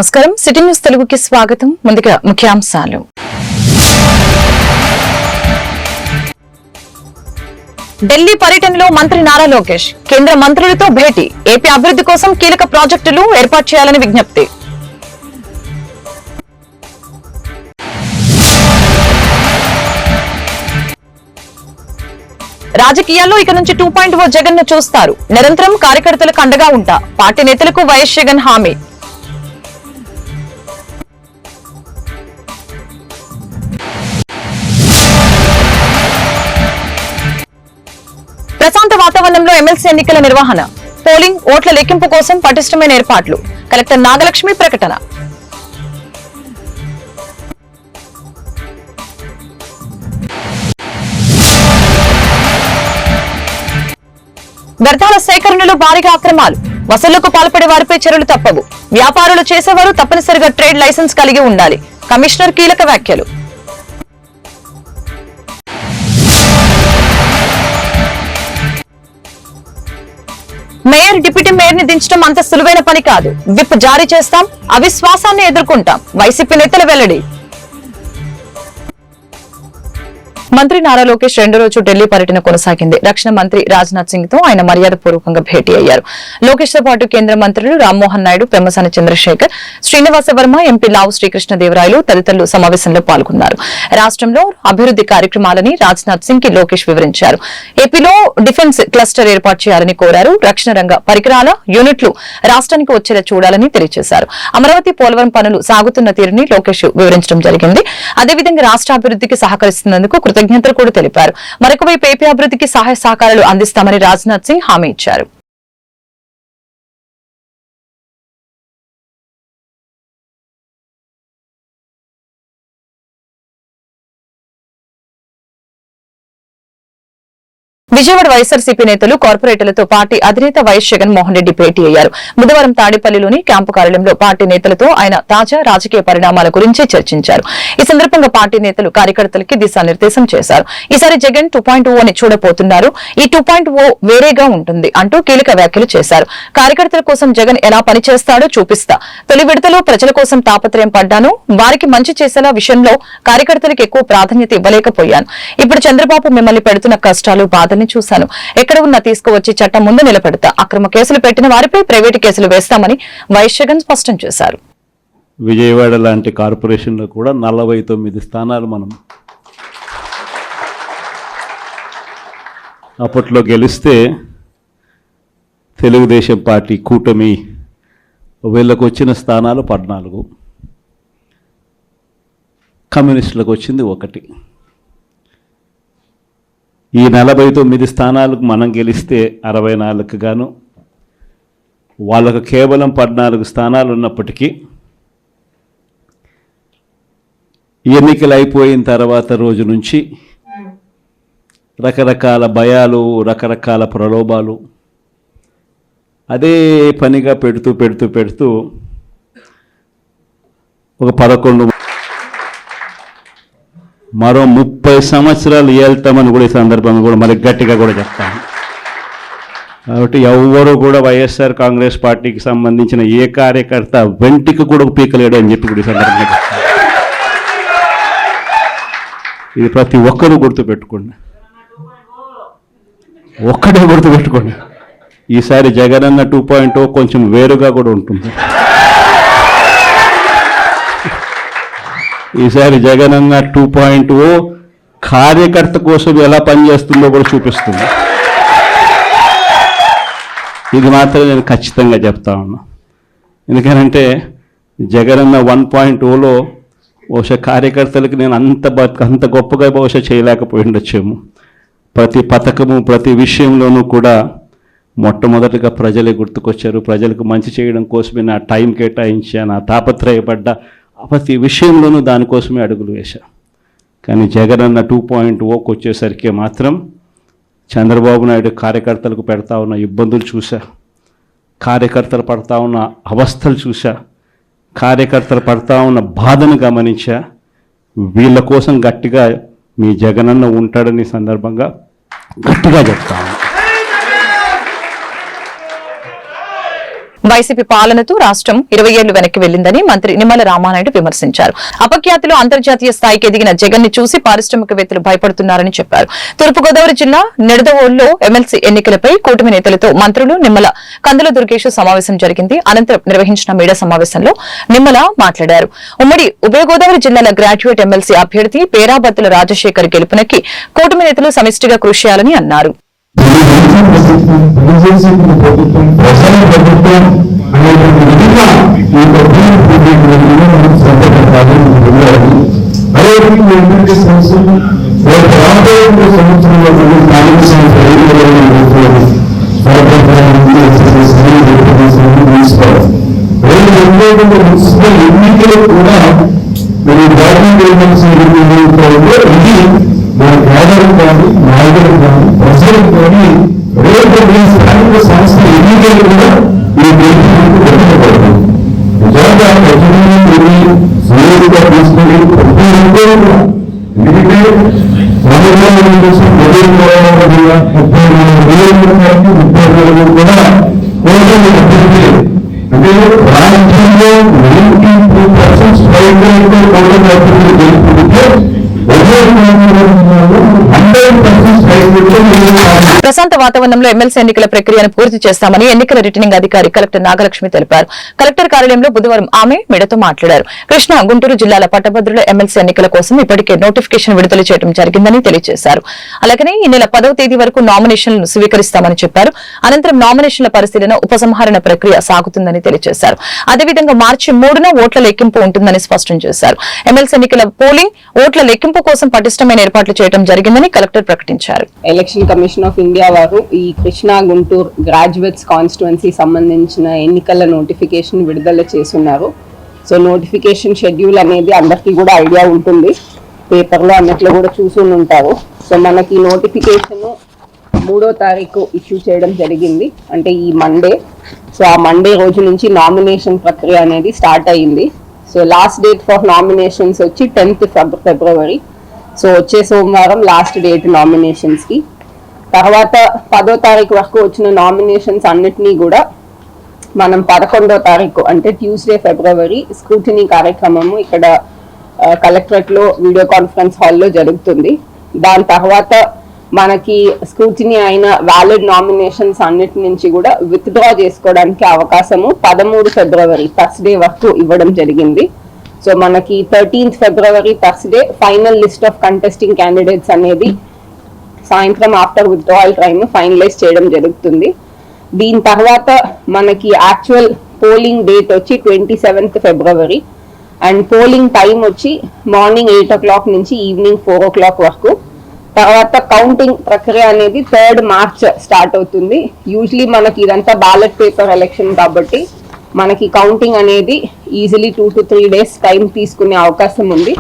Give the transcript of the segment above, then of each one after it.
నమస్కారం city news తెలుగుకి స్వాగతం. ముందుగా ముఖ్యాంశాలు. ఢిల్లీ పర్యటనలో మంత్రి నారా లోకేష్ కేంద్ర మంత్రులతో భేటీ. ఏపీ అభివృద్ధి కోసం కీలక ప్రాజెక్టులు ఏర్పాటు చేయాలని విజ్ఞప్తి. రాజకీయాల్లో ఇక నుంచి 2.0 జగన్ ను చూస్తారు. నిరంతరం కార్యకర్తలకు అండగా ఉంటా. పార్టీ నేతలకు వైఎస్ జగన్ హామీ. ప్రశాంత వాతావరణంలో ఎమ్మెల్సీ ఎన్నికల నిర్వహణ. పోలింగ్, ఓట్ల లెక్కింపు కోసం పటిష్టమైన ఏర్పాట్లు. కలెక్టర్ నాగలక్ష్మి ప్రకటన. వ్యర్థాల సేకరణలో భారీగా అక్రమాలు. వసూళ్లకు పాల్పడే వారిపై చర్యలు తప్పవు. వ్యాపారులు చేసేవారు తప్పనిసరిగా ట్రేడ్ లైసెన్స్ కలిగి ఉండాలి. కమిషనర్ కీలక వ్యాఖ్యలు. మేయర్, డిప్యూటీ మేయర్ ని దించడం అంత సులువైన పని కాదు. విప్ జారీ చేస్తాం, అవిశ్వాసాన్ని ఎదుర్కొంటాం. వైసీపీ నేతల వెల్లడి. మంత్రి నారా లోకేష్ రెండో రోజు ఢిల్లీ పర్యటన కొనసాగింది. రక్షణ మంత్రి రాజ్నాథ్ సింగ్ తో ఆయన మర్యాదపూర్వకంగా భేటీ అయ్యారు. లోకేష్ తో పాటు కేంద్ర మంత్రులు రామ్మోహన్ నాయుడు, పెమ్మసాని చంద్రశేఖర్, శ్రీనివాస వర్మ, ఎంపీ లావు శ్రీకృష్ణదేవరాయలు తదితరులు సమావేశంలో పాల్గొన్నారు. రాష్ట్రంలో అభివృద్ధి కార్యక్రమాలని రాజ్నాథ్ సింగ్ కి లోకేష్ వివరించారు. ఏపీలో డిఫెన్స్ క్లస్టర్ ఏర్పాటు చేయాలని కోరారు. రక్షణ రంగ పరికరాల యూనిట్లు రాష్ట్రానికి వచ్చేలా చూడాలని తెలియజేశారు. అమరావతి, పోలవరం పనులు సాగుతున్న తీరుని లోకేష్ వివరించడం జరిగింది. అదేవిధంగా రాష్ట్ర అభివృద్ధికి సహకరిస్తున్నందుకు కృతజ్ఞతలు కూడా తెలిపారు. మరొక వైపు ఏపీ అభివృద్ధికి సహాయ సహకారాలు అందిస్తామని రాజ్నాథ్ సింగ్ హామీ ఇచ్చారు. విజయవాడ వైఎస్ఆర్సీపీ నేతలు, కార్పొరేటర్లతో పార్టీ అధినేత వైఎస్ జగన్మోహన్ రెడ్డి భేటీ అయ్యారు. బుధవారం తాడేపల్లిలోని క్యాంపు కార్యాలయంలో పార్టీ నేతలతో ఆయన తాజా రాజకీయ పరిణామాల గురించి చర్చించారు. ఈ సందర్భంగా పార్టీ నేతలు కార్యకర్తలకి దిశానిర్దేశం చేశారు. ఈసారి జగన్ 2.0 అని చూడబోతున్నారు. ఈ 2.0 వేరేగా ఉంటుంది అంటూ కీలక వ్యాఖ్యలు చేశారు. కార్యకర్తల కోసం జగన్ ఎలా పనిచేస్తాడో చూపిస్తా. తొలి విడతలో ప్రజల కోసం తాపత్రయం పడ్డాను. వారికి మంచి చేసేలా విషయంలో కార్యకర్తలకు ఎక్కువ ప్రాధాన్యత ఇవ్వలేకపోయాను. ఇప్పుడు చంద్రబాబు మిమ్మల్ని పెడుతున్న కష్టాలు, బాధల్ని చూశాను. ఎక్కడ ఉన్నా తీసుకువచ్చి చట్టం ముందు నిలబెడతా. అక్రమ కేసులు పెట్టిన వారిపై ప్రైవేటు కేసులు వేస్తామని వైఎస్ జగన్ స్పష్టం చేశారు. విజయవాడ లాంటి కార్పొరేషన్లో కూడా 49 స్థానాలు మనం అప్పట్లో గెలిస్తే తెలుగుదేశం పార్టీ కూటమి వీళ్ళకు వచ్చిన స్థానాలు 14, కమ్యూనిస్టులకు వచ్చింది 1. ఈ 49 స్థానాలకు మనం గెలిస్తే 64కు గాను వాళ్ళకు కేవలం 14 స్థానాలు ఉన్నప్పటికీ ఎన్నికలు అయిపోయిన తర్వాత రోజు నుంచి రకరకాల భయాలు, రకరకాల ప్రలోభాలు అదే పనిగా పెడుతూ ఒక 11 మరో 30 సంవత్సరాలు ఏళ్తామని కూడా ఈ సందర్భంగా కూడా మరి గట్టిగా కూడా చెప్తాను. కాబట్టి ఎవరు కూడా వైఎస్ఆర్ కాంగ్రెస్ పార్టీకి సంబంధించిన ఏ కార్యకర్త వెంటికి కూడా పీకలేడు అని చెప్పి కూడా ఈ సందర్భంగా చెప్తాను. ఇది ప్రతి ఒక్కరూ గుర్తుపెట్టుకోండి, ఒక్కడే గుర్తుపెట్టుకోండి. ఈసారి జగనన్న 2.0 కొంచెం వేరుగా కూడా ఉంటుంది. ఈసారి జగనన్న 2.0 కార్యకర్త కోసం ఎలా పనిచేస్తుందో కూడా చూపిస్తుంది. ఇది మాత్రం నేను ఖచ్చితంగా చెప్తా ఉన్నా. ఎందుకనంటే జగనన్న 1.0లో బహుశా కార్యకర్తలకి నేను అంత గొప్పగా బహుశా చేయలేకపోయి ఉండొచ్చేమో. ప్రతి పథకము, ప్రతి విషయంలోనూ కూడా మొట్టమొదటిగా ప్రజలే గుర్తుకొచ్చారు. ప్రజలకు మంచి చేయడం కోసమే నా టైం కేటాయించా, నా తాపత్రయపడ్డా, ప్రతి విషయంలోనూ దానికోసమే అడుగులు వేశా. కానీ జగనన్న 2.0కి వచ్చేసరికి మాత్రం చంద్రబాబు నాయుడు కార్యకర్తలకు పెడతా ఉన్న ఇబ్బందులు చూసా, కార్యకర్తలు పడతా ఉన్న అవస్థలు చూసా, కార్యకర్తలు పడతా ఉన్న బాధను గమనించా. వీళ్ళ కోసం గట్టిగా మీ జగనన్న ఉంటాడని సందర్భంగా గట్టిగా చెప్తాను. వైసీపీ పాలనతో రాష్ట్రం 20 ఏళ్లు వెనక్కి వెళ్లిందని మంత్రి నిమ్మల రామానాయుడు విమర్శించారు. అపఖ్యాతిలో అంతర్జాతీయ స్థాయికి ఎదిగిన జగన్ ని చూసి పారిశ్రామికవేత్తలు భయపడుతున్నారని చెప్పారు. తూర్పుగోదావరి జిల్లా నిడదవోలులో ఎమ్మెల్సీ ఎన్నికలపై కూటమి నేతలతో మంత్రులు నిమ్మల, కందుల దుర్గేష్ సమావేశం జరిగింది. అనంతరం నిర్వహించిన మీడియా సమావేశంలో నిమ్మల మాట్లాడారు. ఉమ్మడి ఉభయ గోదావరి జిల్లాల గ్రాడ్యుయేట్ ఎమ్మెల్సీ అభ్యర్థి పేరాబత్తుల రాజశేఖర్ గెలుపునకి కూటమి నేతలు సమిష్టిగా కృషి చేయాలని అన్నారు. ఎన్నికలు కూడా మన పేదలు కానీ నాయకులు కానీ ప్రజలు కానీ రేపు స్థానిక సంస్థ ఎన్నికలు కూడా ఈ పెట్టబడుతుంది. నిజంగా ప్రజలని సీరియస్గా తీసుకుని ప్రతి ఒక్కరు కూడా ఎందుకంటే 34,30,000 కూడా అంటే రాజ్యంలో 92% స్ట్రైక్ రేట్ గెలుపుకుంటే ప్రశాంత వాతావరణంలో ఎమ్మెల్సీ ఎన్నికల ప్రక్రియను పూర్తి చేస్తామని ఎన్నికల రిటర్నింగ్ అధికారి కలెక్టర్ నాగలక్ష్మి తెలిపారు. కలెక్టర్ కార్యాలయంలో బుధవారం ఆమె మీడియాతో మాట్లాడారు. కృష్ణా, గుంటూరు జిల్లాల పట్టభద్రుల ఎమ్మెల్సీ ఎన్నికల కోసం ఇప్పటికే నోటిఫికేషన్ విడుదల చేయడం జరిగిందని తెలియజేశారు. అలాగనే ఈ నెల 10వ తేదీ వరకు నామినేషన్లను స్వీకరిస్తామని చెప్పారు. అనంతరం నామినేషన్ల పరిశీలన, ఉపసంహరణ ప్రక్రియ సాగుతుందని తెలియజేశారు. అదేవిధంగా మార్చి 3న ఓట్ల లెక్కింపు ఉంటుందని స్పష్టం చేశారు. ఎమ్మెల్సీ ఎన్నికల పోలింగ్, ఓట్ల లెక్కింపు కోసం పటిష్టమైన ఏర్పాట్లు చేయడం జరిగిందని కలెక్టర్ ప్రకటించారు. ఎలక్షన్ కమిషన్ ఆఫ్ ఇండియా వారు ఈ కృష్ణా, గుంటూరు గ్రాడ్యుయేట్స్ కాన్స్టిట్యుయెన్సీ సంబంధించిన ఎన్నికల నోటిఫికేషన్ విడుదల చేస్తున్నారు. సో నోటిఫికేషన్ షెడ్యూల్ అనేది అందరికీ కూడా ఐడియా ఉంటుంది, పేపర్లో అన్నిట్లో కూడా చూసుకుని ఉంటారు. సో మనకి నోటిఫికేషన్ 3వ తారీఖు ఇష్యూ చేయడం జరిగింది, అంటే ఈ మండే. సో ఆ మండే రోజు నుంచి నామినేషన్ ప్రక్రియ అనేది స్టార్ట్ అయ్యింది. So last date for nominations వచ్చి 10th ఫిబ్రవరి. సో వచ్చే సోమవారం లాస్ట్ డేట్ నామినేషన్స్ కి. తర్వాత 10వ తారీఖు వరకు వచ్చిన నామినేషన్స్ అన్నిటినీ కూడా మనం 11వ తారీఖు అంటే ట్యూస్డే ఫిబ్రవరి స్క్రూటినీ కార్యక్రమము ఇక్కడ కలెక్టరేట్ లో వీడియో కాన్ఫరెన్స్ హాల్లో జరుగుతుంది. దాని తర్వాత మనకి స్క్రూటినీ అయిన వ్యాలిడ్ నామినేషన్స్ అన్నిటి నుంచి కూడా విత్డ్రా చేసుకోవడానికి అవకాశము 13 ఫిబ్రవరి థర్స్డే వరకు ఇవ్వడం జరిగింది. సో మనకి 13th February Thursday final list of contesting candidates అనేది సాయంత్రం ఆఫ్టర్ విత్డ్రాయల్ టైమ్ ఫైనలైజ్ చేయడం జరుగుతుంది. దీని తర్వాత మనకి యాక్చువల్ పోలింగ్ డేట్ వచ్చి 27th February and polling time వచ్చి మార్నింగ్ 8 o'clock నుంచి ఈవినింగ్ 4 o'clock వరకు. తర్వాత కౌంటింగ్ ప్రక్రియ అనేది 3rd మార్చ్ స్టార్ట్ అవుతుంది. యూజువలీ మనకి ఇదంతా బ్యాలెట్ పేపర్ ఎలక్షన్ కాబట్టి మనకి కౌంటింగ్ అనేది ఈజీలీ 2 to 3 days టైం తీసుకునే అవకాశం ఉంది.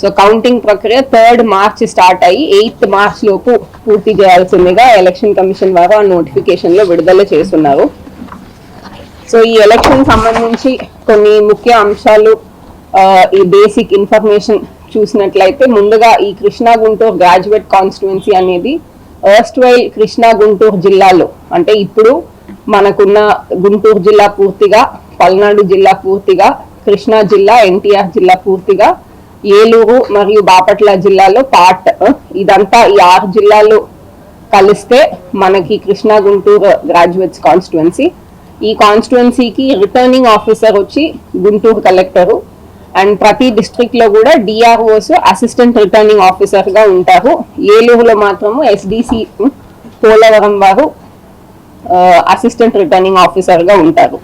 సో కౌంటింగ్ ప్రక్రియ 3rd మార్చ్ స్టార్ట్ అయ్యి 8th మార్చ్ లోపు పూర్తి చేయాల్సిందిగా ఎలక్షన్ కమిషన్ వారు ఆ నోటిఫికేషన్ లో విడుదల చేస్తున్నారు. సో ఈ ఎలక్షన్ సంబంధించి కొన్ని ముఖ్య అంశాలు, ఈ బేసిక్ ఇన్ఫర్మేషన్ చూసినట్లయితే ముందుగా ఈ కృష్ణా, గుంటూరు గ్రాడ్యుయేట్ కాన్స్టిట్యుయెన్సీ అనేది ఎర్స్ట్వైల్ కృష్ణా, గుంటూరు జిల్లాలో, అంటే ఇప్పుడు మనకున్న గుంటూరు జిల్లా పూర్తిగా, పల్నాడు జిల్లా పూర్తిగా, కృష్ణా జిల్లా, ఎన్టీఆర్ జిల్లా పూర్తిగా, ఏలూరు మరియు బాపట్ల జిల్లాలో పార్ట్, ఇదంతా ఈ 6 జిల్లాలు కలిస్తే మనకి కృష్ణా, గుంటూరు గ్రాడ్యుయేట్స్ కాన్స్టిట్యుయెన్సీ. ఈ కాన్స్టిట్యుయెన్సీకి రిటర్నింగ్ ఆఫీసర్ వచ్చి గుంటూరు కలెక్టరు అండ్ ప్రతి డిస్ట్రిక్ట్ లో కూడా డిఆర్ఓస్ అసిస్టెంట్ రిటర్నింగ్ ఆఫీసర్ గా ఉంటారు. ఏలూరులో మాత్రము ఎస్డిసి పోలవరం వారు అసిస్టెంట్ రిటర్నింగ్ ఆఫీసర్ గా ఉంటారు.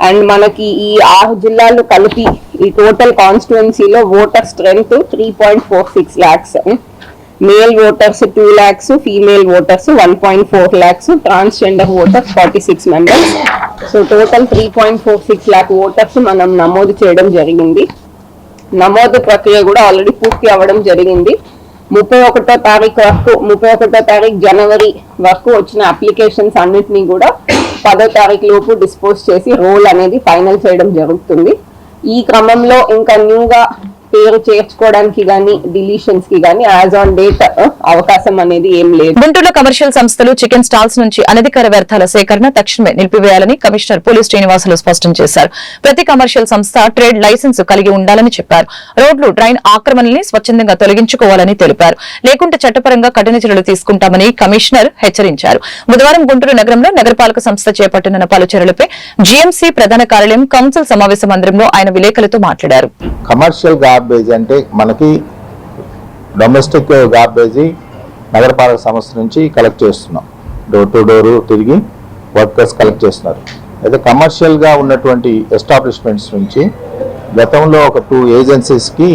అండ్ మనకి ఈ 6 జిల్లాలు కలిపి ఈ టోటల్ కాన్స్టిట్యుయెన్సీలో voter strength 3.46 lakhs, male voters 2 lakhs, female voters 1.4 lakhs, transgender voters 46 members. So total 3.46 lakh voters మనం నమోదు చేయడం జరిగింది. నమోదు ప్రక్రియ కూడా ఆల్రెడీ పూర్తి అవ్వడం జరిగింది. 31వ తారీఖు జనవరి వరకు వచ్చిన అప్లికేషన్స్ అన్నిటినీ కూడా 10వ తారీఖు లోపు డిస్పోజ్ చేసి రోల్ అనేది ఫైనల్ చేయడం జరుగుతుంది. ఈ క్రమంలో ఇంకా న్యూగా పేరు చేర్చుకోవడానికి కానీ డిలీషన్స్ కి కానీ యాజ్ ఆన్ డేట్ అవకాశం అనేది ఏం లేదు. గుంటూరులో కమర్షియల్ సంస్థలు చికెన్ స్టాల్స్ నుంచి అనధికార వ్యర్థాల సేకరణ తక్షణమే నిలిపివేయాలని కమిషనర్ పోలీస్ శ్రీనివాసులు స్పష్టం చేశారు. ప్రతి కమర్షియల్ సంస్థ ట్రేడ్ లైసెన్స్ కలిగి ఉండాలని చెప్పారు. రోడ్లు, డ్రైన్ ఆక్రమణల్ని స్వచ్ఛందంగా తొలగించుకోవాలని తెలిపారు. లేకుంటే చట్టపరంగా కఠిన చర్యలు తీసుకుంటామని కమిషనర్ హెచ్చరించారు. బుధవారం గుంటూరు నగరంలో నగరపాలక సంస్థ చేపట్టనున్న పలు చర్యలపై జీఎంసీ ప్రధాన కార్యాలయం కౌన్సిల్ సమావేశ మందిరంలో ఆయన విలేకరులతో మాట్లాడారు. కమర్షియల్ గార్బేజ్ అంటే మనకి డొమెస్టిక్ గార్బేజ్ నగరపాలక సంస్థ నుంచి కలెక్ట్ చేస్తున్నాం. డోర్ టు డోర్ తిరిగి వర్కర్స్ కలెక్ట్ చేస్తున్నారు. అయితే కమర్షియల్గా ఉన్నటువంటి ఎస్టాబ్లిష్మెంట్స్ నుంచి గతంలో ఒక 2 ఏజెన్సీస్కి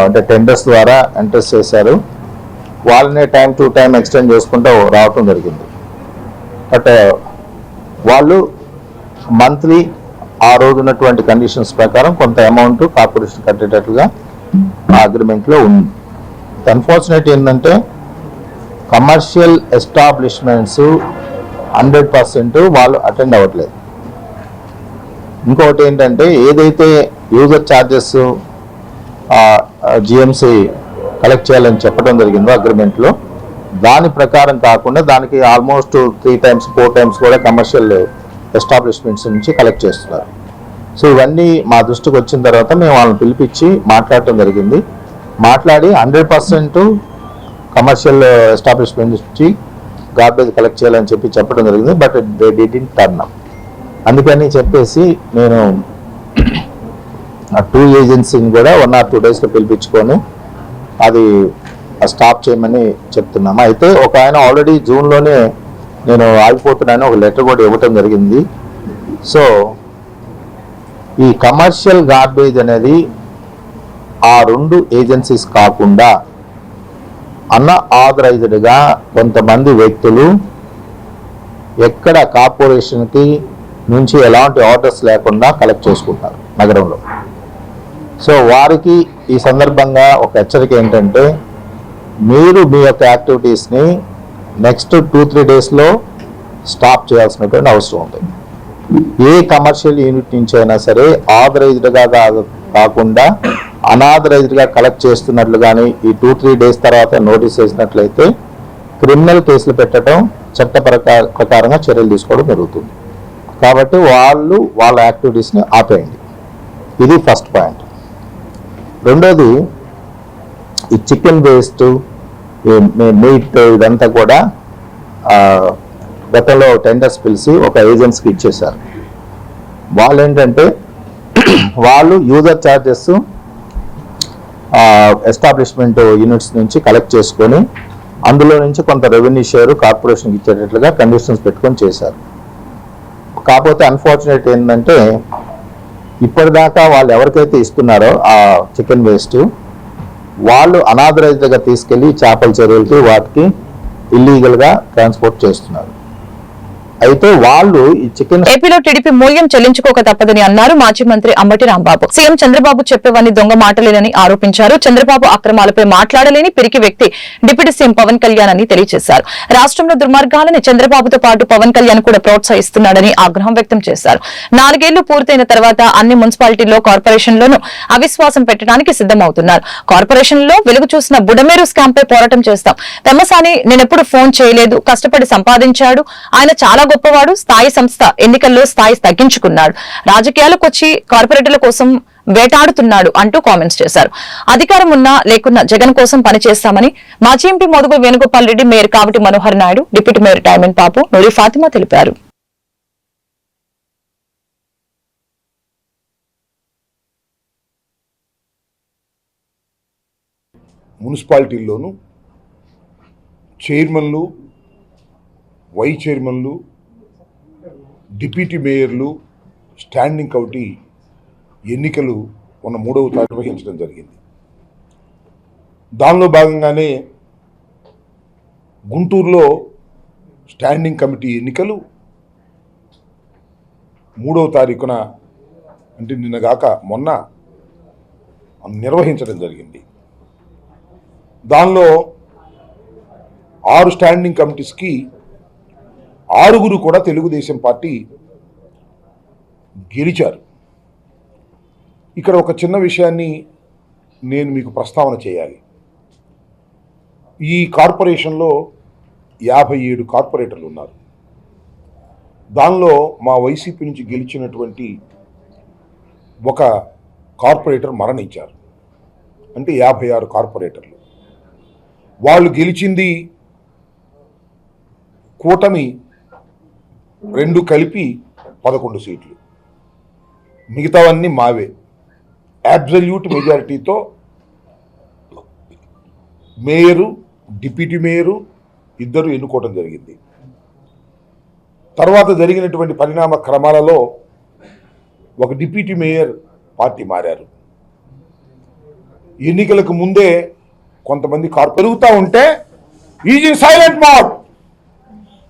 అంటే టెండర్స్ ద్వారా ఎంటర్ చేశారు. వాళ్ళనే టైం టు టైం ఎక్స్టెండ్ చేసుకుంటూ రావటం జరిగింది. బట్ వాళ్ళు మంత్లీ ఆ రోజు ఉన్నటువంటి కండిషన్స్ ప్రకారం కొంత అమౌంట్ కార్పొరేషన్ కట్టేటట్లుగా ఆ అగ్రిమెంట్లో ఉంది. అన్ఫార్చునేట్ ఏంటంటే కమర్షియల్ ఎస్టాబ్లిష్మెంట్స్ 100% వాళ్ళు అటెండ్ అవ్వట్లేదు. ఇంకొకటి ఏంటంటే ఏదైతే యూజర్ ఛార్జెస్ జిఎంసీ కలెక్ట్ చేయాలని చెప్పడం జరిగిందో అగ్రిమెంట్లో, దాని ప్రకారం కాకుండా దానికి ఆల్మోస్ట్ 3 times 4 times కూడా కమర్షియల్ ఎస్టాబ్లిష్మెంట్స్ నుంచి కలెక్ట్ చేస్తున్నారు. సో ఇవన్నీ మా దృష్టికి వచ్చిన తర్వాత మేము వాళ్ళని పిలిపించి మాట్లాడటం జరిగింది. మాట్లాడి 100% కమర్షియల్ ఎస్టాబ్లిష్మెంట్ నుంచి గార్బేజ్ కలెక్ట్ చేయాలని చెప్పడం జరిగింది. But they didn't turn up. అందుకని చెప్పేసి నేను ఆ 2 ఏజెన్సీని కూడా 1 or 2 daysలో పిలిపించుకొని అది స్టాప్ చేయమని చెప్తున్నాము. అయితే ఒక ఆయన ఆల్రెడీ జూన్లోనే నేను ఆగిపోతున్నాను ఒక లెటర్ కూడా ఇవ్వటం జరిగింది. సో ఈ కమర్షియల్ గార్బేజ్ అనేది ఆ 2 ఏజెన్సీస్ కాకుండా అన్ఆథరైజ్డ్గా కొంతమంది వ్యక్తులు ఎక్కడ కార్పొరేషన్కి నుంచి ఎలాంటి ఆర్డర్స్ లేకుండా కలెక్ట్ చేసుకుంటారు నగరంలో. సో వారికి ఈ సందర్భంగా ఒక హెచ్చరిక ఏంటంటే మీరు మీ యొక్క యాక్టివిటీస్ని నెక్స్ట్ 2-3 daysలో స్టాప్ చేయాల్సినటువంటి అవసరం ఉంది. ఏ కమర్షియల్ యూనిట్ నుంచి అయినా సరే ఆథరైజ్డ్గా కాకుండా అనాథరైజ్డ్గా కలెక్ట్ చేస్తున్నట్లు కానీ ఈ 2-3 days తర్వాత నోటీస్ చేసినట్లయితే క్రిమినల్ కేసులు పెట్టడం, చట్ట ప్రకారంగా చర్యలు తీసుకోవడం జరుగుతుంది. కాబట్టి వాళ్ళు వాళ్ళ యాక్టివిటీస్ని ఆపేయండి. ఇది ఫస్ట్ పాయింట్. రెండోది, ఈ చికెన్ వేస్ట్, మీట్ ఇదంతా కూడా గతంలో టెండర్స్ పిలిచి ఒక ఏజెన్సీకి ఇచ్చేశారు. వాళ్ళు ఏంటంటే వాళ్ళు యూజర్ ఛార్జెస్ ఎస్టాబ్లిష్మెంట్ యూనిట్స్ నుంచి కలెక్ట్ చేసుకొని అందులో నుంచి కొంత రెవెన్యూ షేర్ కార్పొరేషన్కి ఇచ్చేటట్లుగా కండిషన్స్ పెట్టుకొని చేశారు. కాకపోతే అన్ఫార్చునేట్ ఏంటంటే ఇప్పటిదాకా వాళ్ళు ఎవరికైతే ఇస్తున్నారో ఆ చికెన్ వేస్ట్ వాళ్ళు అనాథరైజ్డ్గా తీసుకెళ్లి చేపల చెరువులకి వాటికి ఇల్లీగల్గా ట్రాన్స్పోర్ట్ చేస్తున్నారు. అయితే వాళ్ళు ఈ చికెన్ ఏపీలో టీడీపీ మూల్యం చెల్లించుకోక తప్పదని అన్నారు మాజీ మంత్రి అంబటి రాంబాబు. సీఎం చంద్రబాబు చెప్పేవన్నీ దొంగ మాటలేనని ఆరోపించారు. చంద్రబాబు అక్రమాలపై మాట్లాడలేని పిరికి వ్యక్తి డిప్యూటీ సీఎం పవన్ కళ్యాణ్ అని తెలియజేశారు. రాష్ట్రంలో దుర్మార్గాలని చంద్రబాబుతో పాటు పవన్ కళ్యాణ్ కూడా ప్రోత్సహిస్తున్నాడని ఆగ్రహం వ్యక్తం చేశారు. 4 ఏళ్లు పూర్తయిన తర్వాత అన్ని మున్సిపాలిటీల్లో కార్పొరేషన్లోనూ అవిశ్వాసం పెట్టడానికి సిద్దమవుతున్నారు. కార్పొరేషన్లో వెలుగు చూసిన బుడమేరు స్కామ్ పై పోరాటం చేస్తాం. పెమ్మసాని నేనెప్పుడు ఫోన్ చేయలేదు, కష్టపడి సంపాదించాడు, ఆయన చాలా గొప్పవాడు, స్థాయి సంస్థ ఎన్నికల్లో స్థాయి తగ్గించుకున్నాడు, రాజకీయాలకు వచ్చి కార్పొరేటర్ల కోసం వేటాడుతున్నాడు అంటూ కామెంట్స్ చేశారు. అధికారం ఉన్నా లేకున్నా జగన్ కోసం పనిచేస్తామని మాజీ MP Modugu Venugopal Reddy, mayor Kavati Manohar Naidu, deputy mayor diamond Papu, Noori Fatima తెలిపారు. మున్సిపాలిటీల్లోనూ చైర్మన్లు, వైస్ చైర్మన్లు, డిప్యూటీ మేయర్లు, స్టాండింగ్ కమిటీ ఎన్నికలు మొన్న 3వ తారీఖు నిర్వహించడం జరిగింది. దానిలో భాగంగానే గుంటూరులో స్టాండింగ్ కమిటీ ఎన్నికలు 3వ తారీఖున అంటే నిన్నగాక మొన్న నిర్వహించడం జరిగింది. దానిలో 6 స్టాండింగ్ కమిటీస్కి 6 కూడా తెలుగుదేశం పార్టీ గెలిచారు. ఇక్కడ ఒక చిన్న విషయాన్ని నేను మీకు ప్రస్తావన చేయాలి. ఈ కార్పొరేషన్లో 57 కార్పొరేటర్లు ఉన్నారు. దానిలో మా వైసీపీ నుంచి గెలిచినటువంటి ఒక కార్పొరేటర్ మరణించారు. అంటే 56 కార్పొరేటర్లు. వాళ్ళు గెలిచింది కూటమి 2 కలిపి 11 సీట్లు, మిగతావన్నీ మావే. అబ్సల్యూట్ మెజారిటీతో మేయరు, డిప్యూటీ మేయరు ఇద్దరు ఎన్నుకోవడం జరిగింది. తర్వాత జరిగినటువంటి పరిణామ క్రమాలలో ఒక డిప్యూటీ మేయర్ పార్టీ మారారు. ఎన్నికలకు ముందే కొంతమంది పెరుగుతూ ఉంటే is in silent mode.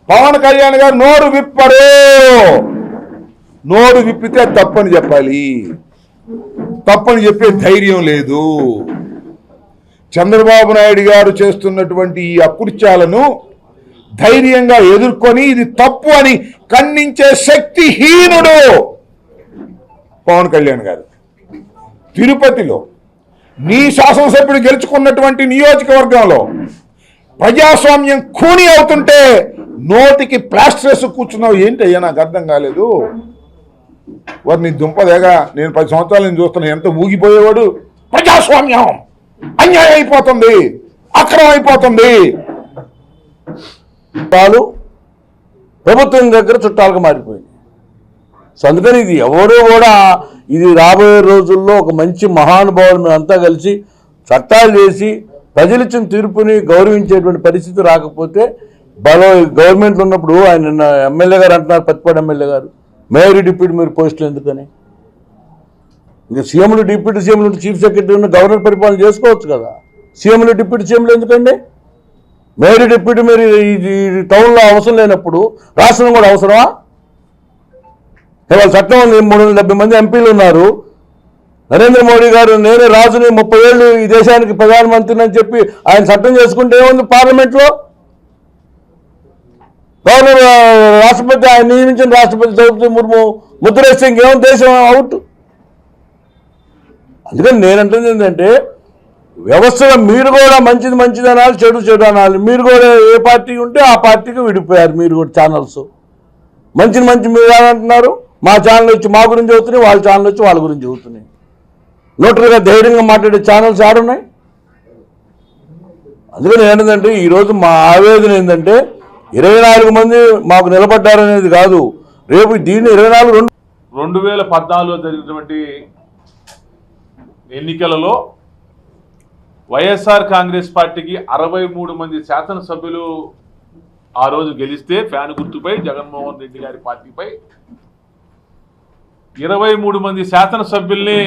Pawan Kalyan గారు నోరు విప్పరు. నోరు విప్పితే తప్పని చెప్పాలి. తప్పని చెప్పే ధైర్యం లేదు. చంద్రబాబు నాయుడు గారు చేస్తున్నటువంటి ఈ అకృత్యాలను ధైర్యంగా ఎదుర్కొని ఇది తప్పు అని ఖండించే శక్తిహీనుడు పవన్ కళ్యాణ్ గారు. తిరుపతిలో నీ శాసనసభ్యుడు గెలుచుకున్నటువంటి నియోజకవర్గంలో ప్రజాస్వామ్యం ఖూనీ అవుతుంటే నోటికి ప్లాస్టర్స్ కూర్చున్నావు ఏంటయ్యా? నాకు అర్థం కాలేదు. వారు నీ దుంపదేగా నేను 10 సంవత్సరాల నుంచి చూస్తున్నా. ఎంత ఊగిపోయేవాడు. ప్రజాస్వామ్యం అన్యాయం అయిపోతుంది, అక్రమం అయిపోతుంది. ప్రభుత్వం దగ్గర చుట్టాలుగా మారిపోయింది. సో అందుకని ఇది ఎవరు కూడా ఇది రాబోయే రోజుల్లో ఒక మంచి మహానుభావులు మేము అంతా కలిసి చట్టాలు చేసి ప్రజలిచ్చిన తీర్పుని గౌరవించేటువంటి పరిస్థితి రాకపోతే గవర్నమెంట్లో ఉన్నప్పుడు ఆయన ఎమ్మెల్యే గారు అంటున్నారు, పత్తిపాడు ఎమ్మెల్యే గారు, మేయర్ డిప్యూటీ మేయర్ పోస్టులు ఎందుకని? ఇంకా సీఎంలు డిప్యూటీ సీఎంలు చీఫ్ సెక్రటరీ ఉన్న గవర్నర్ పరిపాలన చేసుకోవచ్చు కదా. సీఎంలు డిప్యూటీ సీఎంలు ఎందుకండి? మేయర్ డిప్యూటీ మేయర్ ఈ టౌన్లో అవసరం లేనప్పుడు రాష్ట్రం కూడా అవసరమా? ఇవాళ చట్టం ఉంది, 370 మంది ఎంపీలు ఉన్నారు. నరేంద్ర మోడీ గారు నేనే రాజుని 30 ఏళ్ళు ఈ దేశానికి ప్రధానమంత్రిని అని చెప్పి ఆయన చట్టం చేసుకుంటే ఏముంది? పార్లమెంట్లో గవర్నర్ రాష్ట్రపతి, ఆయన నియమించిన రాష్ట్రపతి ద్రౌపది ముర్ము ముద్రేస్తే ఇంకేమో దేశం అవుట్. అందుకని నేనంటుంది ఏంటంటే వ్యవస్థలో మీరు కూడా మంచిది అనాలి, చెడు అనాలి. మీరు కూడా ఏ పార్టీ ఉంటే ఆ పార్టీకి విడిపోయారు. మీరు కూడా ఛానల్స్ మంచి మీరు అంటున్నారు, మా ఛానల్ వచ్చి మా గురించి అవుతున్నాయి, వాళ్ళ ఛానల్ వచ్చి వాళ్ళ గురించి అవుతున్నాయి. నోటరీగా ధైర్యంగా మాట్లాడే ఛానల్స్ ఆడున్నాయి. అందుకని ఏంటంటే ఈరోజు మా ఆవేదన ఏంటంటే 24 మంది మాకు నిలబడ్డారనేది కాదు, రేపు దీన్ని 2014లో జరిగినటువంటి ఎన్నికలలో వైఎస్ఆర్ కాంగ్రెస్ పార్టీకి 63 మంది శాసనసభ్యులు ఆ రోజు గెలిస్తే ఫ్యాన్ గుర్తుపై జగన్మోహన్ రెడ్డి గారి పార్టీపై 23 మంది శాసనసభ్యుల్ని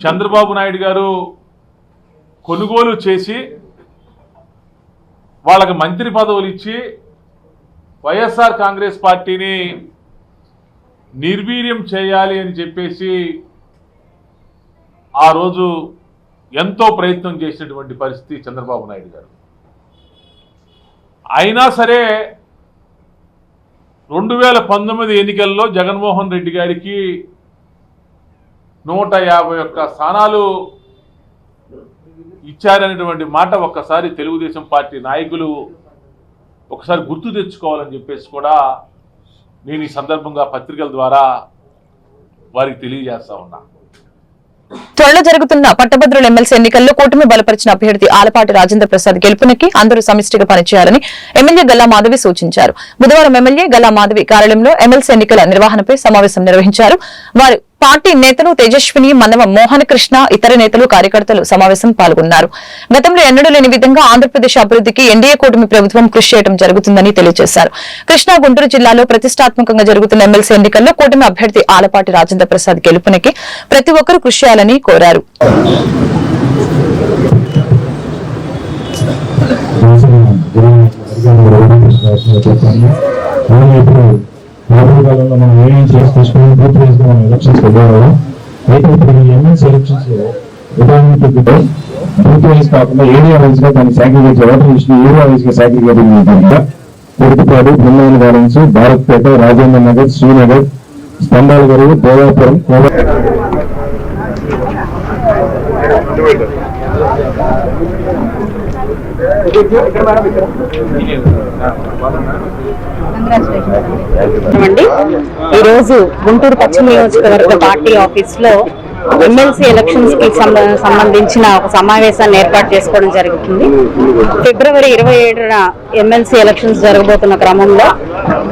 చంద్రబాబు నాయుడు గారు కొనుగోలు చేసి వాళ్ళకి మంత్రి పదవులు ఇచ్చి వైఎస్ఆర్ కాంగ్రెస్ పార్టీని నిర్వీర్యం చేయాలి అని చెప్పేసి ఆ రోజు ఎంతో ప్రయత్నం చేసినటువంటి పరిస్థితి చంద్రబాబు నాయుడు గారు. అయినా సరే 2019 ఎన్నికల్లో జగన్మోహన్ రెడ్డి గారికి 151 స్థానాలు ఇచ్చారనేటువంటి మాట ఒక్కసారి తెలుగుదేశం పార్టీ నాయకులు ఒకసారి గుర్తు తెచ్చుకోవాలని చెప్పేసి కూడా నేను ఈ సందర్భంగా పత్రికల ద్వారా వారికి తెలియజేస్తా ఉన్నా. త్వరలో జరుగుతున్న పట్టభద్రుల ఎమ్మెల్సీ ఎన్నికల్లో కూటమి బలపరిచిన అభ్యర్థి ఆలపాటి రాజేంద్ర ప్రసాద్ గెలుపునకి అందరూ సమిష్టిగా పనిచేయాలని ఎమ్మెల్యే గల్లా మాధవి సూచించారు. బుధవారం ఎమ్మెల్యే గల్లా మాధవి కార్యాలయంలో ఎమ్మెల్సీ ఎన్నికల నిర్వహణపై సమావేశం నిర్వహించారు. వారు పార్టీ నేతలు తేజస్విని, మన్నవ మోహన కృష్ణ, ఇతర నేతలు, కార్యకర్తలు సమావేశం పాల్గొన్నారు. గతంలో ఎన్నడూ లేని విధంగా ఆంధ్రప్రదేశ్ అభివృద్ధికి ఎన్డీఏ కూటమి ప్రభుత్వం కృషి చేయడం జరుగుతుందని తెలియజేశారు. కృష్ణా, గుంటూరు జిల్లాలో ప్రతిష్టాత్మకంగా జరుగుతున్న ఎమ్మెల్సీ ఎన్నికల్లో కూటమి అభ్యర్థి ఆలపాటి రాజేంద్ర ప్రసాద్ గెలుపునకి ప్రతి ఒక్కరూ కృషి చేయాలని కోరారు. కాలంలో మనం ఏమేం తీసుకుని పూర్తి చేసుకుని మనం ఎలక్షన్స్ వెళ్ళాము. అయితే ఇప్పుడు ఈ ఎమ్మెల్సీ ఎలక్షన్స్ ఉదాహరణకి బూత్ వైజ్ కాకుండా ఏరియా వైజ్ గా దాన్ని segregate voter list area wise గా సాగ్రిగేటింగ్ విధంగా కొడుకుపాడు, బ్రహ్మయ్య గార్డెన్స్, భారత్పేట, రాజేంద్ర నగర్, శ్రీనగర్, స్తంభాల గరువు దేవాపురం ఈరోజు గుంటూరు పశ్చిమ నియోజకవర్గ పార్టీ ఆఫీస్ లో ఎమ్మెల్సీ ఎలక్షన్స్ కి సంబంధించిన ఒక సమావేశాన్ని ఏర్పాటు చేసుకోవడం జరుగుతుంది. ఫిబ్రవరి 27న ఎమ్మెల్సీ ఎలక్షన్స్ జరగబోతున్న క్రమంలో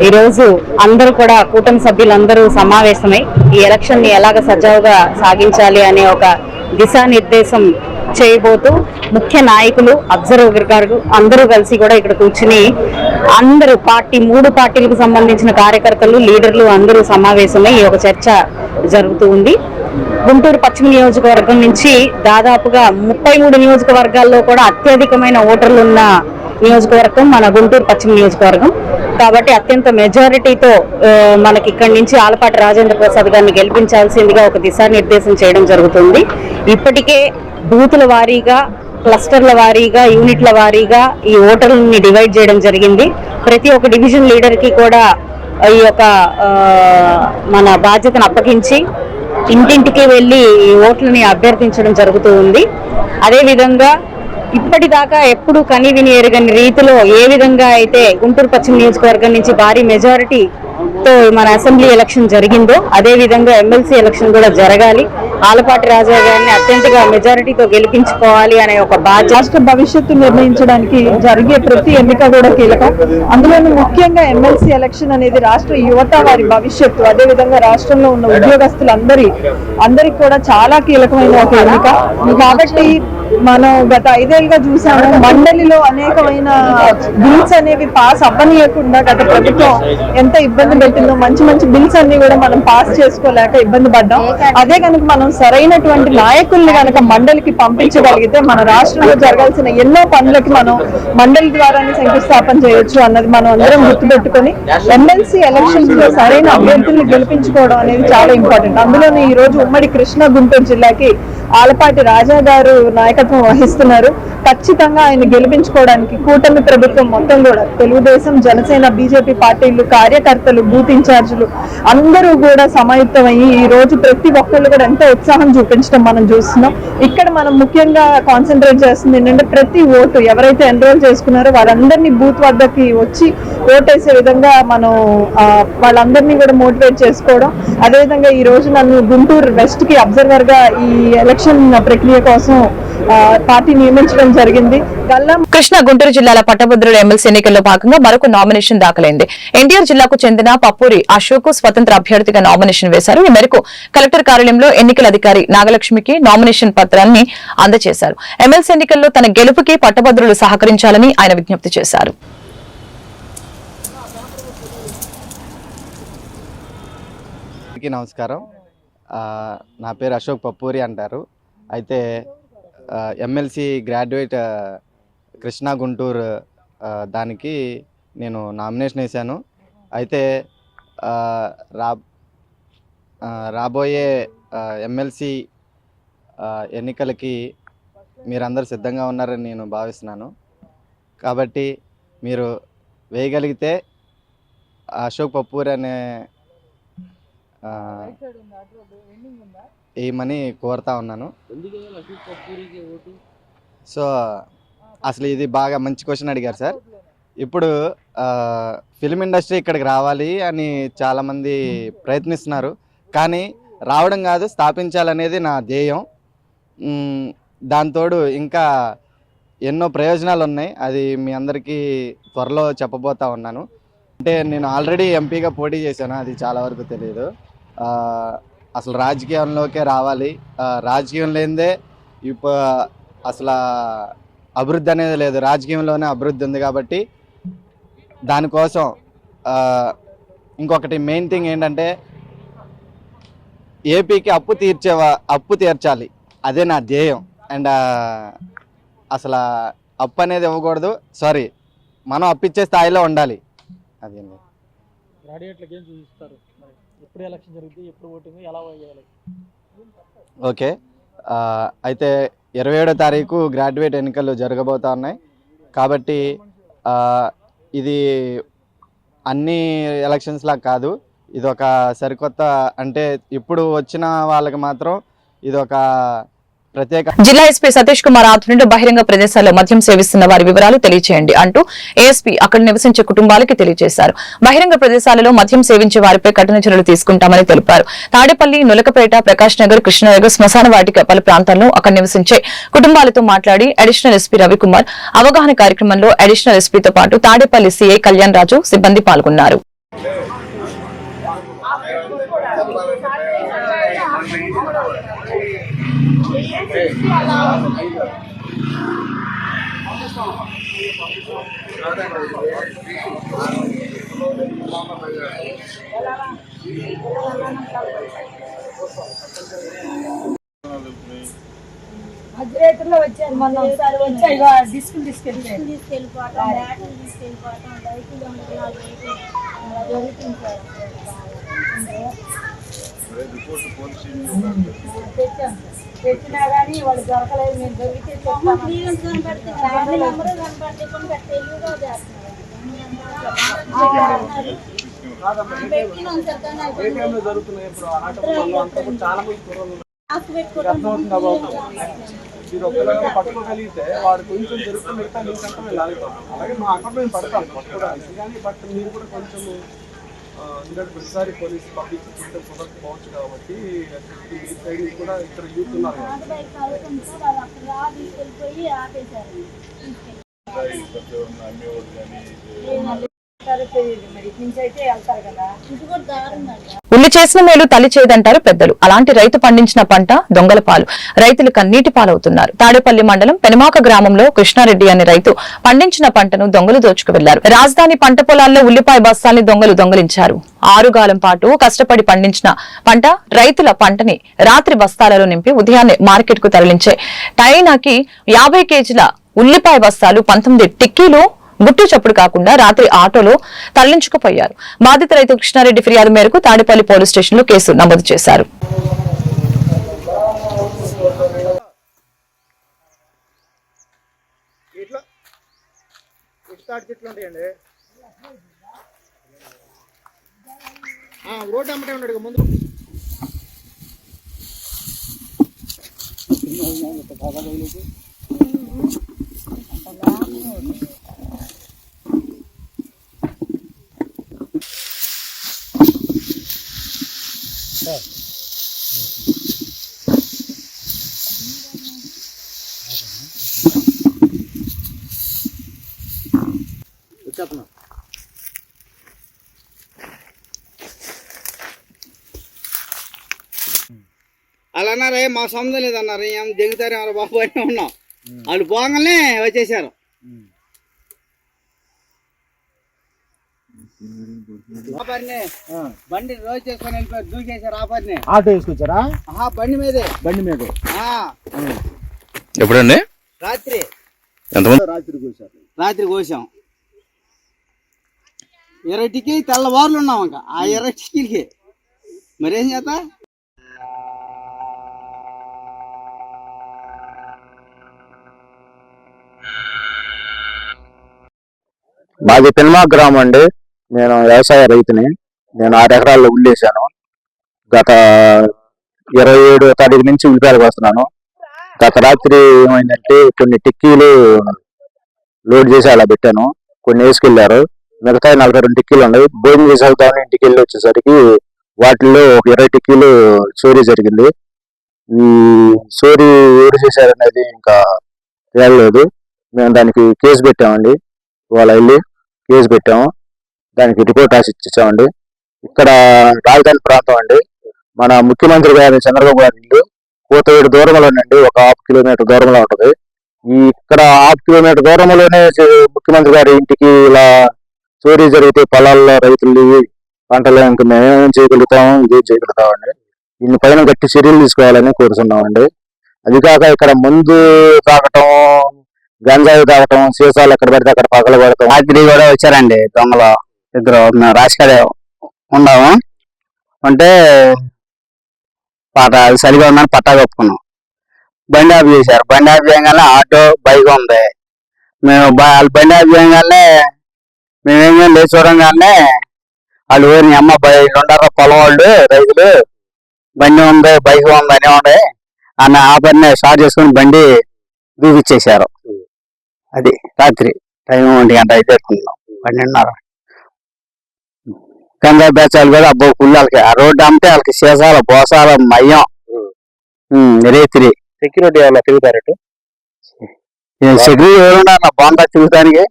ఈరోజు అందరూ కూడా కూటమి సభ్యులందరూ సమావేశమై ఈ ఎలక్షన్ ని ఎలాగ సజావుగా సాగించాలి అనే ఒక దిశానిర్దేశం చేయబోతూ ముఖ్య నాయకులు అబ్జర్వర్ గారు అందరూ కలిసి కూడా ఇక్కడ కూర్చుని అందరూ మూడు పార్టీలకు సంబంధించిన కార్యకర్తలు లీడర్లు అందరూ సమావేశమై ఈ ఒక చర్చ జరుగుతూ ఉంది. గుంటూరు పశ్చిమ నియోజకవర్గం నుంచి దాదాపుగా 33 నియోజకవర్గాల్లో కూడా అత్యధికమైన ఓటర్లు ఉన్న నియోజకవర్గం మన గుంటూరు పశ్చిమ నియోజకవర్గం. కాబట్టి అత్యంత మెజారిటీతో మనకి ఇక్కడి నుంచి ఆలపాటి రాజేంద్ర ప్రసాద్ గారిని గెలిపించాల్సిందిగా ఒక దిశానిర్దేశం చేయడం జరుగుతుంది. ఇప్పటికే బూతుల వారీగా, క్లస్టర్ల వారీగా, యూనిట్ల వారీగా ఈ ఓటర్లని డివైడ్ చేయడం జరిగింది. ప్రతి ఒక్క డివిజన్ లీడర్ కి కూడా ఈ యొక్క మన బాధ్యతను అప్పగించి ఇంటింటికి వెళ్ళి ఈ ఓట్లని అభ్యర్థించడం జరుగుతూ ఉంది. అదేవిధంగా ఇప్పటిదాకా ఎప్పుడు కని విని ఎరగని రీతిలో ఏ విధంగా అయితే గుంటూరు పశ్చిమ నియోజకవర్గం నుంచి భారీ మెజారిటీతో మన అసెంబ్లీ ఎలక్షన్ జరిగిందో అదే విధంగా ఎమ్మెల్సీ ఎలక్షన్ కూడా జరగాలి. ఆలపాటి రాజా గారిని అత్యంతగా మెజారిటీతో గెలిపించుకోవాలి అనే ఒక బాధ్యత. రాష్ట్ర భవిష్యత్తు నిర్ణయించడానికి జరిగే ప్రతి ఎన్నిక కూడా కీలకం. అందులోనూ ముఖ్యంగా ఎమ్మెల్సీ ఎలక్షన్ అనేది రాష్ట్ర యువత వారి భవిష్యత్తు, అదేవిధంగా రాష్ట్రంలో ఉన్న ఉద్యోగస్తులందరికీ కూడా చాలా కీలకమైన ఒక ఎన్నిక. కాబట్టి మనం గత 5 ఏళ్ళుగా చూసాము, మండలిలో అనేకమైన బిల్స్ అనేవి పాస్ అవ్వనీయకుండా గత ప్రభుత్వం ఎంత ఇబ్బంది పెట్టిందో, మంచి మంచి బిల్స్ అన్ని కూడా మనం పాస్ చేసుకోలేక ఇబ్బంది పడ్డాం. అదే కనుక మనం సరైనటువంటి నాయకుల్ని కనుక మండలికి పంపించగలిగితే మన రాష్ట్రంలో జరగాల్సిన ఎన్నో పనులకి మనం మండలి ద్వారానే శంకుస్థాపన చేయొచ్చు అన్నది మనం అందరం గుర్తుపెట్టుకొని ఎమ్మెల్సీ ఎలక్షన్స్ లో సరైన అభ్యర్థుల్ని గెలిపించుకోవడం అనేది చాలా ఇంపార్టెంట్. అందులోనే ఈ రోజు ఉమ్మడి కృష్ణా గుంటూరు జిల్లాకి ఆలపాటి రాజా గారు నాయకత్వం వహిస్తున్నారు. ఖచ్చితంగా ఆయన గెలిపించుకోవడానికి కూటమి ప్రభుత్వం మొత్తం కూడా తెలుగుదేశం, జనసేన, బీజేపీ పార్టీలు, కార్యకర్తలు, బూత్ ఇన్ఛార్జీలు అందరూ కూడా సమాయుక్తమయ్యి ఈ రోజు ప్రతి ఒక్కళ్ళు కూడా ఎంతో ఉత్సాహం చూపించడం మనం చూస్తున్నాం. ఇక్కడ మనం ముఖ్యంగా కాన్సన్ట్రేట్ చేస్తుంది ఏంటంటే ప్రతి ఓటు ఎవరైతే ఎన్రోల్ చేసుకున్నారో వాళ్ళందరినీ బూత్ వద్దకి వచ్చి ఓటేసే విధంగా మనం వాళ్ళందరినీ కూడా మోటివేట్ చేసుకోవడం. అదేవిధంగా ఈ రోజు నన్ను గుంటూరు వెస్ట్ కి అబ్జర్వర్ గా ఈ ఎలక్షన్ ప్రక్రియ కోసం పార్టీ నియమించడం జరిగింది. కృష్ణా గుంటూరు జిల్లాల పట్టభద్రుల ఎమ్మెల్సీ ఎన్నికల్లో భాగంగా మరొక నామినేషన్ దాఖలైంది. ఎన్టీఆర్ జిల్లాకు చెందిన పప్పూరి అశోక్ స్వతంత్ర అభ్యర్థిగా నామినేషన్ వేశారు. ఈ మేరకు కలెక్టర్ కార్యాలయంలో ఎన్నికల అధికారి నాగలక్ష్మికి నామినేషన్ పత్రాన్ని అందజేశారు. ఎమ్మెల్సీ ఎన్నికల్లో తన గెలుపుకి పట్టభద్రులు సహకరించాలని ఆయన విజ్ఞప్తి చేశారు. నమస్కారం, నా పేరు అశోక్ పప్పూరి అంటారు. అయితే ఎమ్మెల్సీ గ్రాడ్యుయేట్ కృష్ణా గుంటూరు దానికి నేను నామినేషన్ వేశాను. అయితే రాబోయే ఎమ్మెల్సీ ఎన్నికలకి మీరందరూ సిద్ధంగా ఉన్నారని నేను భావిస్తున్నాను. కాబట్టి మీరు వేయగలిగితే అశోక్ పప్పూరి అనే ఏమని కోరుతా ఉన్నాను. సో అసలు ఇది బాగా మంచి క్వశ్చన్ అడిగారు సార్. ఇప్పుడు ఫిల్మ్ ఇండస్ట్రీ ఇక్కడికి రావాలి అని చాలామంది ప్రయత్నిస్తున్నారు, కానీ రావడం కాదు స్థాపించాలనేది నా ధ్యేయం. దాంతోడు ఇంకా ఎన్నో ప్రయోజనాలు ఉన్నాయి, అది మీ అందరికీ త్వరలో చెప్పబోతా ఉన్నాను. అంటే నేను ఆల్రెడీ ఎంపీగా పోటీ చేశాను, అది చాలా వరకు తెలియదు. అసలు రాజకీయంలోకే రావాలి, రాజకీయం లేనిదే అసలు అభివృద్ధి అనేది లేదు, రాజకీయంలోనే అభివృద్ధి ఉంది. కాబట్టి దానికోసం ఇంకొకటి మెయిన్ థింగ్ ఏంటంటే ఏపీకి అప్పు తీర్చాలి, అదే నా ధ్యేయం. అండ్ అసలు అప్పు అనేది ఇవ్వకూడదు, సారీ మనం అప్పిచ్చే స్థాయిలో ఉండాలి. అదేండి ఓకే. అయితే 27వ తారీఖు గ్రాడ్యుయేట్ ఎన్నికలు జరగబోతా ఉన్నాయి. కాబట్టి ఇది అన్ని ఎలక్షన్స్లా కాదు, ఇదొక సరికొత్త, అంటే ఇప్పుడు వచ్చిన వాళ్ళకి మాత్రం ఇదొక ప్రత్యేక. జిల్లా ఎస్పీ సతీష్ కుమార్ ఆధ్వర్యంలో బహిరంగ ప్రదేశాల్లో మద్యం సేవిస్తున్న వారి వివరాలు తెలియజేయండి అంటూ ఏఎస్పీ అక్కడ నివసించే కుటుంబాలకి తెలియజేశారు. బహిరంగ ప్రదేశాలలో మద్యం సేవించే వారిపై కఠిన చర్యలు తీసుకుంటామని తెలిపారు. తాడేపల్లి, నులకపేట, ప్రకాష్ నగర్, కృష్ణనగర్, శ్మశాన వాటిక పలు ప్రాంతాల్లో అక్కడ నివసించే కుటుంబాలతో మాట్లాడి అడిషనల్ ఎస్పీ రవికుమార్ అవగాహన కార్యక్రమంలో అడిషనల్ ఎస్పీతో పాటు తాడేపల్లి సీఐ కళ్యాణ్ రాజు సిబ్బంది పాల్గొన్నారు. అగ్రేటర్లో వచ్చారు మొన్న ఒకసారి వచ్చాయి డిస్కులు తీసుకెళ్ళిపోవటం తెచ్చినా కానీ వాళ్ళు దొరకలేదు. మేము దొరికితే మీరు ఒక్కరిగా పట్టుకోగలిగితే వాడు కొంచెం జరుగుతూ మిగతా నీకంటే మేము లాగుతాం. అలాగే మా అక్కడ మేము పడతాం పట్టుకోవడానికి, కానీ బట్ మీరు కూడా కొంచెం ఎందుకంటే ప్రతిసారి పోలీసు పబ్లిక్ సిస్టమ్ కుదరకపోవచ్చు కాబట్టి మీ సైడ్ కూడా ఇక్కడ యూత్ ఉన్నారు ఉల్లి చేసిన మేలు తల్లి చేయదంటారు పెద్దలు. అలాంటి రైతు పండించిన పంట దొంగల పాలు, రైతులు కన్నీటి పాలవుతున్నారు. తాడేపల్లి మండలం పెనమాక గ్రామంలో కృష్ణారెడ్డి అనే రైతు పండించిన పంటను దొంగలు దోచుకు వెళ్లారు. రాజధాని పంట పొలాల్లో ఉల్లిపాయ బస్తాల్ని దొంగలు దొంగలించారు. 6 కాలం పాటు కష్టపడి పండించిన పంట రైతుల పంటని రాత్రి బస్తాలలో నింపి ఉదయాన్నే మార్కెట్ కు తరలించే టైనాకి 50 కేజీల ఉల్లిపాయ బస్తాలు 19 టిక్కీలు గుట్టు చప్పుడు కాకుండా రాత్రి ఆటోలో తరలించుకుపోయారు. బాధిత రైతు కృష్ణారెడ్డి ఫిర్యాదు మేరకు తాడేపల్లి పోలీస్ స్టేషన్లో కేసు నమోదు చేశారు. అలా అన్నారే, మా సొంతం లేదన్నారు. ఏం దిగుతారేమో బాబు అని ఉన్నాం. వాళ్ళు పోగానే వచ్చేసారు. బండి రోజు చేసుకొని వెళ్ళిపోయారు, దూకేశారు. ఆ పని ఆటో వేసుకొచ్చారా? బండి మీదే. బండి మీద ఎప్పుడండి? రాత్రి. ఎంతమంది? రాత్రి కోసాం. 20 టిక్కీలు తెల్లవారులు ఉన్నాం. ఇంకా ఆ 20 టిక్కీలకి మరేం చేత. మాది పెనుమా గ్రామం అండి. నేను వ్యవసాయ రైతుని. నేను 6 ఎకరాల్లో ఉల్లేసాను. గత 27వ తారీఖు నుంచి ఉల్లిపాయలకు వస్తున్నాను. గత రాత్రి ఏమైందంటే కొన్ని టిక్కీలు లోడ్ చేసి అలా పెట్టాను. కొన్ని వేసుకెళ్లారు. మిగతా 42 టిక్కీలు ఉన్నాయి. భోజనం చేసి వెళ్తామని ఇంటికి వెళ్ళి వచ్చేసరికి వాటిల్లో ఒక 20 టిక్కీలు చోరీ జరిగింది. ఈ చోరీ ఎవరు చేశారనేది ఇంకా తేలలేదు. మేము దానికి కేసు పెట్టామండి. ఇవాళ వెళ్ళి కేసు పెట్టాము. దానికి రిపోర్ట్ రాసి ఇచ్చామండి. ఇక్కడ రాజధాని ప్రాంతం అండి. మన ముఖ్యమంత్రి గారి చంద్రబాబు గారి ఇల్లు కోతవేడు దూరంలోనండి. ఒక 1/2 కిలోమీటర్ దూరంలో ఉంటుంది. ఇక్కడ 1/2 కిలోమీటర్ దూరంలోనే ముఖ్యమంత్రి గారి ఇంటికి ఇలా చోరీ జరిగితే పొలాల్లో రైతులు పంటలు ఇంకా మేమేం చేయగలుగుతాము, ఇదేం చేయగలుగుతామండి. దీని పైన గట్టి చర్యలు తీసుకోవాలని కోరుతున్నామండి. అది కాక ఇక్కడ ముందు తాగటం, గంజాయి తాగటం, సీసాలు ఎక్కడ పడితే అక్కడ పగల పడతాం. రాత్రి కూడా వచ్చారండి దొంగలు ఇద్దరు. మేము రాజకీయ ఉన్నాము అంటే పాట సరిగా ఉందని పట్టా కప్పుకున్నాం. బండి ఆఫ్ చేశారు. బండి ఆఫ్ చేయగానే ఆటో బైక్ ఉంది. మేము బండి ఆఫ్ చేయగానే మేమేం లేచి చూడంగానే వాళ్ళు ఊరిని అమ్మ రెండర పొలం వాళ్ళు రైతులు బండి ఉంది బైక్ ఉంది అని ఉండే అన్న ఆ పని స్టార్ట్ చేసుకుని బండి దూకిచ్చేసారు. అది రాత్రి టైం 1 గంట అయితే 12:30 గంగా బేచాలు కూడా అబ్బో ఫుల్ వాళ్ళకి ఆ రోడ్డు అమ్మితే వాళ్ళకి సీసాల బోసాల మయ్యం రేతిరి సెక్యూరిటీ ఏమన్నా తిరుగుతారట? సెక్యూరిటీ ఎవరున్నారు నా బాంబా తిరుగుతానికి.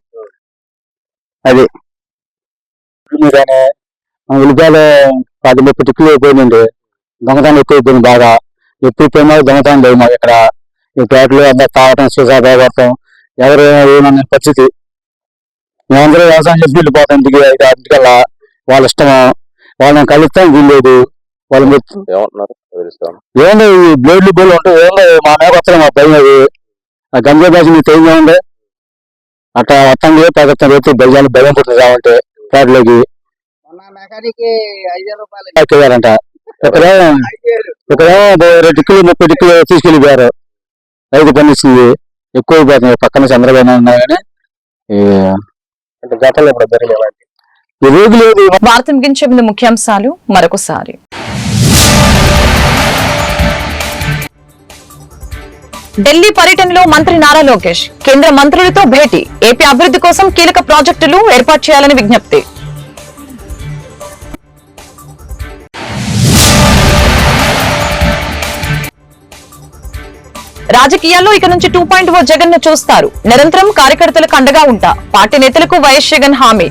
అది ఉల్లిపాయలు 10-30 టిక్కులు అయిపోయిందండి. దొంగతనం ఎక్కువ అయిపోయింది బాగా. ఎప్పుడు పోయినా దొంగతనం లేదు మాకు ఇక్కడ. ఈ పేటలు అంతా తాగటం సీసా తాగటం ఎవరు ఏమన్న పరిస్థితి. మేమందరూ వ్యవసాయం చేసి వెళ్ళిపోతాం ఇంటికల్లా. వాళ్ళ ఇష్టం, వాళ్ళని కలుస్తాం వీల్లేదు. వాళ్ళు ఏంటో ఈ బ్లేడ్లు బోర్లు ఉంటాయి. ఏంటో మా మీద వస్తాం మా భయం. అది ఆ గంజా బ్యాచ్ మీకు తెలియదు అట్లా వస్తాండి పగత్తం రేపు భయం భయం పుట్టింది రావంటే పేటలోకి అంట. ఇక్కడేమో 2 టిక్కులు 30 టిక్కులు తీసుకెళ్ళిపోయారు. రైతు పని ఇచ్చింది ఎక్కువ అయిపోతుంది. పక్కన చంద్రబాబు ఉన్నా కానీ గతంలో ఈ రోజు లేదు. వార్త ముగించే ముందు ముఖ్యాంశాలు మరొకసారి. ఢిల్లీ పర్యటనలో మంత్రి నారా లోకేష్ కేంద్ర మంత్రులతో భేటీ. ఏపీ అభివృద్ధి కోసం కీలక ప్రాజెక్టులు ఏర్పాటు చేయాలని విజ్ఞప్తి. రాజకీయాల్లో ఇక నుంచి 2.0 జగన్ ను చూస్తారు. నిరంతరం కార్యకర్తలకు అండగా ఉంటా. పార్టీ నేతలకు వైఎస్ జగన్ హామీ.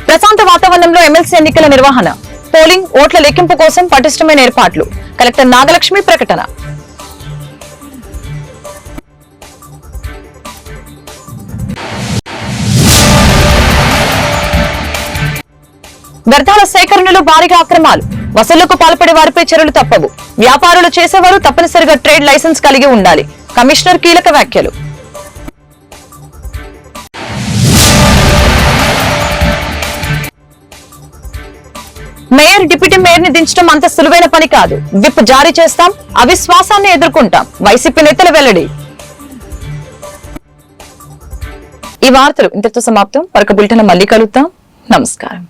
ప్రశాంత వాతావరణంలో ఎమ్మెల్సీ ఎన్నికల నిర్వహణ. పోలింగ్, ఓట్ల లెక్కింపు కోసం పటిష్టమైన ఏర్పాట్లు. కలెక్టర్ నాగలక్ష్మి ప్రకటన. వ్యర్థాల సేకరణలో భారీగా అక్రమాలు. వసూళ్లకు పాల్పడే వారిపై చర్యలు తప్పవు. వ్యాపారులు చేసేవారు తప్పనిసరిగా ట్రేడ్ లైసెన్స్ కలిగి ఉండాలి. కమిషనర్ కీలక వ్యాఖ్యలు. మేయర్, డిప్యూటీ మేయర్ ని దించడం అంత సులువైన పని కాదు. విప్ జారీ చేస్తాం, అవిశ్వాసాన్ని ఎదుర్కొంటాం. వైసీపీ నేతల వెల్లడి. ఈ వార్తలు ఇంతటితో సమాప్తం. మరొక బులెటిన్ మళ్ళీ కలుద్దాం. నమస్కారం.